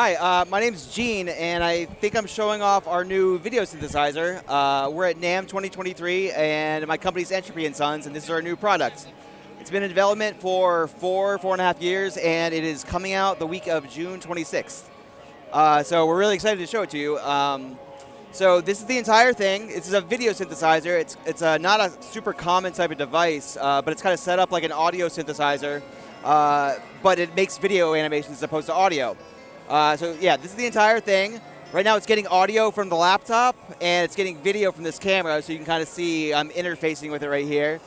Hi, my name's Gene, and I think I'm showing off our new video synthesizer. We're at NAMM 2023, and my company's Entropy and Sons, and this is our new product. It's been in development for four and a half years, and it is coming out the week of June 26th. So we're really excited to show it to you. So this is the entire thing. This is a video synthesizer. It's not a super common type of device, but it's kind of set up like an audio synthesizer, but it makes video animations as opposed to audio. So yeah, this is the entire thing. Right now it's getting audio from the laptop, and it's getting video from this camera, so you can kind of see I'm interfacing with it right here.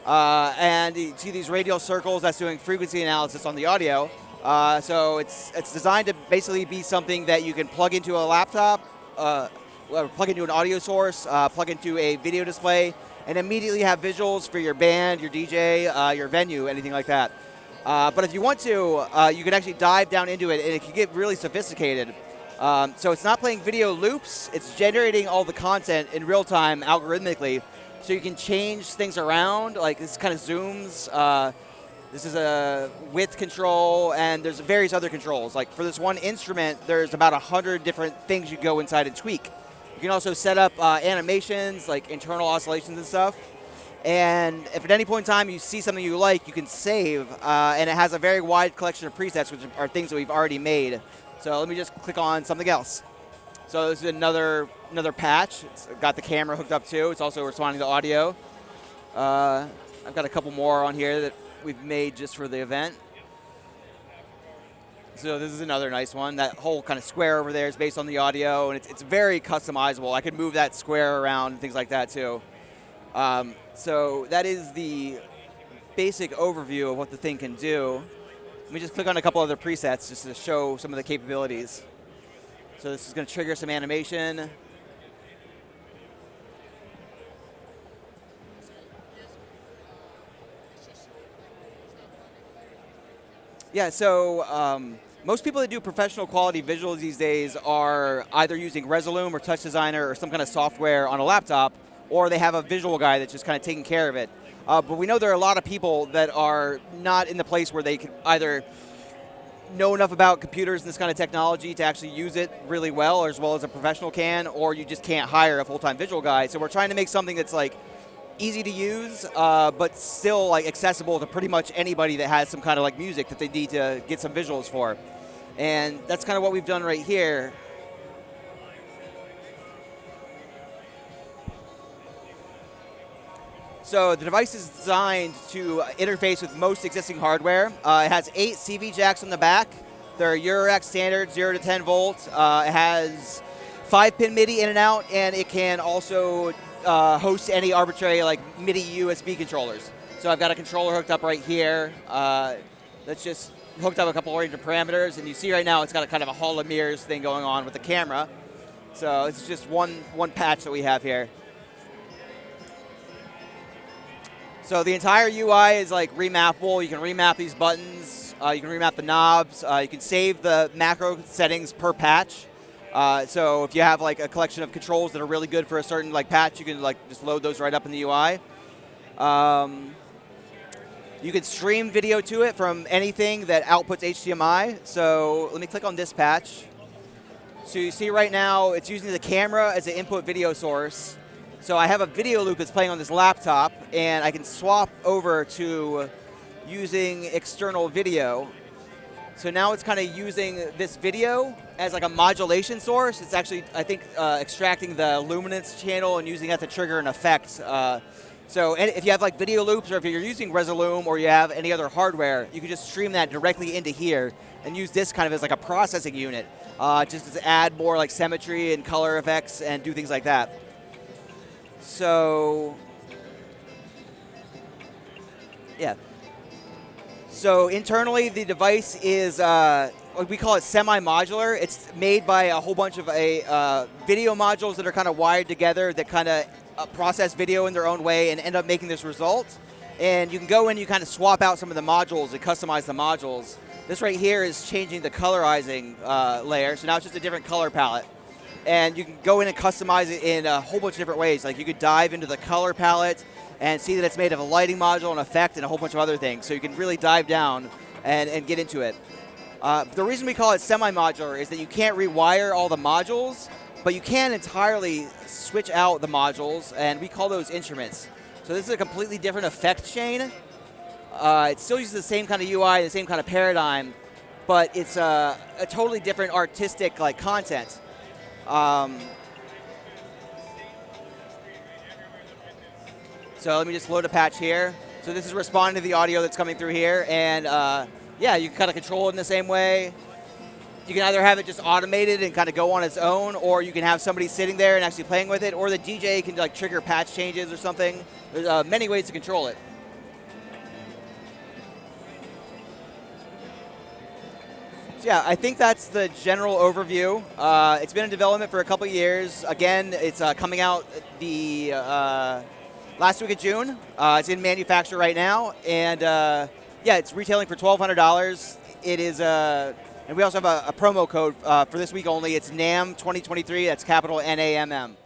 And you see these radial circles that's doing frequency analysis on the audio. So it's designed to basically be something that you can plug into a laptop, plug into an audio source, plug into a video display, and immediately have visuals for your band, your DJ, your venue, anything like that. But if you want to, you can actually dive down into it, and it can get really sophisticated. So it's not playing video loops. It's generating all the content in real time algorithmically. So you can change things around, like this kind of zooms. This is a width control, and there's various other controls. Like for this one instrument, there's about 100 different things you go inside and tweak. You can also set up animations, like internal oscillations and stuff. And if at any point in time you see something you like, you can save, and it has a very wide collection of presets, which are things that we've already made. So let me just click on something else. So this is another patch. It's got the camera hooked up too. It's also responding to audio. I've got a couple more on here that we've made just for the event. So this is another nice one. That whole kind of square over there is based on the audio, and it's very customizable. I could move that square around and things like that too. So that is the basic overview of what the thing can do. Let me just click on a couple other presets just to show some of the capabilities. So this is going to trigger some animation. Yeah, so most people that do professional quality visuals these days are either using Resolume or Touch Designer or some kind of software on a laptop, or they have a visual guy that's just kind of taking care of it. But we know there are a lot of people that are not in the place where they can either know enough about computers and this kind of technology to actually use it really well, or as well as a professional can, or you just can't hire a full-time visual guy. So we're trying to make something that's like easy to use, but still like accessible to pretty much anybody that has some kind of like music that they need to get some visuals for. And that's kind of what we've done right here. So the device is designed to interface with most existing hardware. It has 8 CV jacks on the back. They're Eurorack standard, 0 to 10 volts. It has 5-pin MIDI in and out, and it can also host any arbitrary like MIDI USB controllers. So I've got a controller hooked up right here. That's just hooked up a couple range of parameters, and you see right now it's got a kind of a Hall of Mirrors thing going on with the camera. So it's just one patch that we have here. So the entire UI is like remappable. You can remap these buttons. You can remap the knobs. You can save the macro settings per patch. So if you have like a collection of controls that are really good for a certain like patch, you can like just load those right up in the UI. You can stream video to it from anything that outputs HDMI. So let me click on this patch. So you see right now it's using the camera as an input video source. So I have a video loop that's playing on this laptop, and I can swap over to using external video. So now it's kind of using this video as like a modulation source. It's actually, I think, extracting the luminance channel and using that to trigger an effect. So if you have like video loops, or if you're using Resolume or you have any other hardware, you can just stream that directly into here and use this kind of as like a processing unit, just to add more like symmetry and color effects and do things like that. So, yeah. So internally, the device is, we call it semi-modular. It's made by a whole bunch of video modules that are kind of wired together that kind of process video in their own way and end up making this result. And you can go in, you kind of swap out some of the modules and customize the modules. This right here is changing the colorizing layer, so now it's just a different color palette. And you can go in and customize it in a whole bunch of different ways. Like you could dive into the color palette and see that it's made of a lighting module, an effect, and a whole bunch of other things. So you can really dive down and get into it. The reason we call it semi-modular is that you can't rewire all the modules, but you can entirely switch out the modules, and we call those instruments. So this is a completely different effect chain. It still uses the same kind of UI, the same kind of paradigm, but it's a totally different artistic content. So let me just load a patch here. So this is responding to the audio that's coming through here, and yeah, you can kind of control it in the same way. You can either have it just automated and kind of go on its own, or you can have somebody sitting there and actually playing with it, or the DJ can trigger patch changes or something. There's many ways to control it. So yeah, I think that's the general overview. It's been in development for a couple years. Again, it's coming out the last week of June. It's in manufacture right now, and yeah, it's retailing for $1,200. It is and we also have a promo code for this week only. It's NAMM 2023. That's capital NAMM.